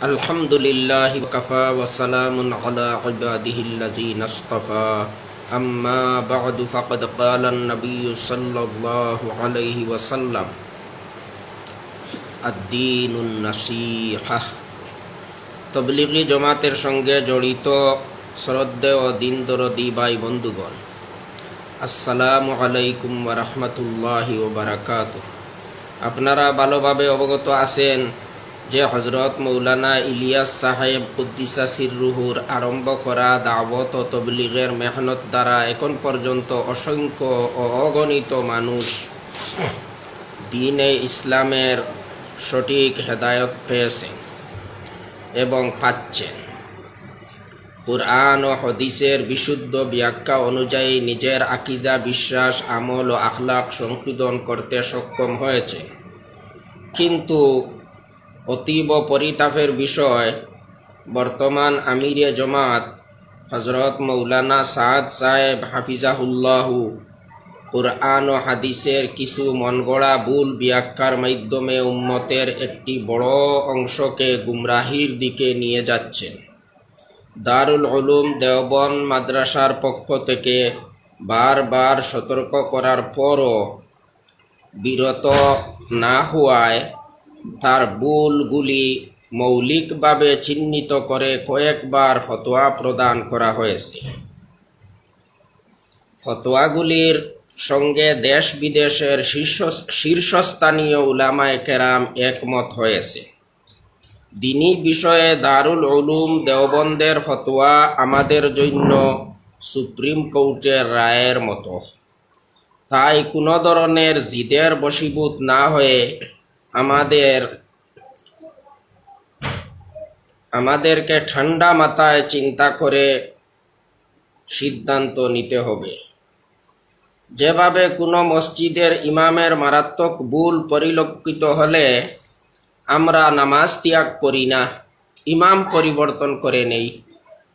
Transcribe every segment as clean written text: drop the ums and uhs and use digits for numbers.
আলহামদুলিল্লাহি ওয়াকাফা ওয়া সালামুন আলা ইবাদিহিল্লাযীনা ইসতাফা আম্মা বা'দু ফাকাদ ক্বালা আন-নাবিয়্যু সাল্লাল্লাহু আলাইহি ওয়াসাল্লাম আদ-দীনুন নাসীহাহ। তাবলীগী জামাতের সঙ্গে জড়িত শ্রদ্ধেয় ও দিন দরদি ভাই বন্ধুগণ, আসসালামু আলাইকুম ওয়া রাহমাতুল্লাহি ওয়া বারাকাতুহু। আপনারা ভালোভাবে অবগত আছেন যে হযরত মৌলানা ইলিয়াস সাহেব কুদ্দিসা সিররুহুর আরম্ভ করা দাওয়াত ও তবলীগের মেহনত দ্বারা এখন পর্যন্ত অসংখ্য ও অগণিত মানুষ দ্বীনে ইসলামের সঠিক হেদায়েত পেয়েছেন এবং পাচ্ছেন। কুরআন ও হাদিসের বিশুদ্ধ ব্যাখ্যা অনুযায়ী নিজের আকীদা, বিশ্বাস, আমল ও আখলাক সংশোধন করতে সক্ষম হয়েছে। কিন্তু অতীব পরিতাপের বিষয়, বর্তমান আমিরে জামাত হযরত মৌলানা সাদ সাহেব হাফিজাহুল্লাহু কুরআন ও হাদিসের কিছু মনগড়া ভুল ব্যাখ্যার মাধ্যমে উম্মতের একটি বড় অংশকে গুমরাহির দিকে নিয়ে যাচ্ছেন। দারুল উলুম দেওবন্দ মাদ্রাসার পক্ষ থেকে বারবার সতর্ক করার পরও বিরত না হওয়ায় তার ভুলগুলি মৌলিকভাবে চিহ্নিত করে কয়েকবার ফতোয়া প্রদান করা হয়েছে। ফতোয়াগুলির সঙ্গে দেশ বিদেশের শীর্ষস্থানীয় উলামায়ে কেরাম একমত হয়েছে। দ্বীনি বিষয়ে দারুল উলুম দেওবন্দের ফতোয়া আমাদের জন্য সুপ্রিম কোর্টের রায়ের মতো। তাই কোনো ধরনের জিদের বশীভূত না হয়ে আমাদেরকে ঠান্ডা মাথায় চিন্তা করে সিদ্ধান্ত নিতে হবে। যেভাবে কোনো মসজিদের ইমামের মারাত্মক ভুল পরিলক্ষিত হলে আমরা নামাজ ত্যাগ করি না, ইমাম পরিবর্তন করে নেই,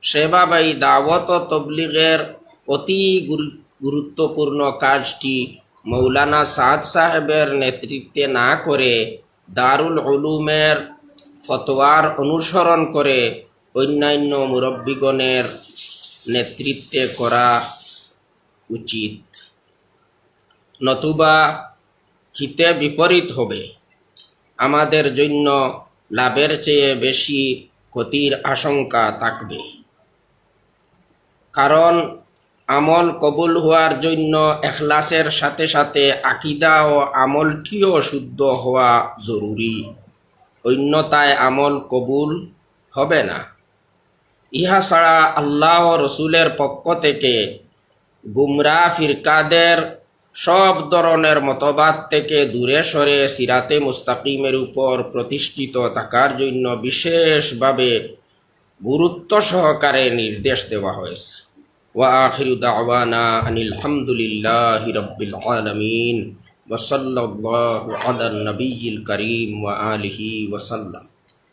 সেভাবেই দাওয়াত ও তবলীগের অতি গুরুত্বপূর্ণ কাজটি মৌলানা সাদ সাহেবের নেতৃত্বে না করে দারুল উলুমের ফতোয়ার অনুসরণ করে অন্যান্য মুরব্বিগণের নেতৃত্বে করা উচিত, নতুবা হিতে বিপরীত হবে। আমাদের জন্য লাভের চেয়ে বেশি ক্ষতির আশঙ্কা থাকবে। কারণ আমল কবুল হওয়ার জন্য ইখলাসের সাথে সাথে আকীদা ও আমলটিও শুদ্ধ হওয়া জরুরি, অন্যথায় আমল কবুল হবে না। ইহা ছাড়া আল্লাহ ও রসুলের পক্ষ থেকে গুমরাহ ফিরকাদের সব ধরনের মতবাদ থেকে দূরে সরে সিরাতে মুস্তাকিমের উপর প্রতিষ্ঠিত থাকার জন্য বিশেষভাবে গুরুত্ব সহকারে নির্দেশ দেওয়া হয়েছে। ওয়া আখিরু দাওয়ানা আনিল হামদুলিল্লাহি রাব্বিল আলামিন ওয়া সাল্লাল্লাহু আলা নবিয়্যিল কারীম ওয়া আলিহি ওয়া সাল্লাম।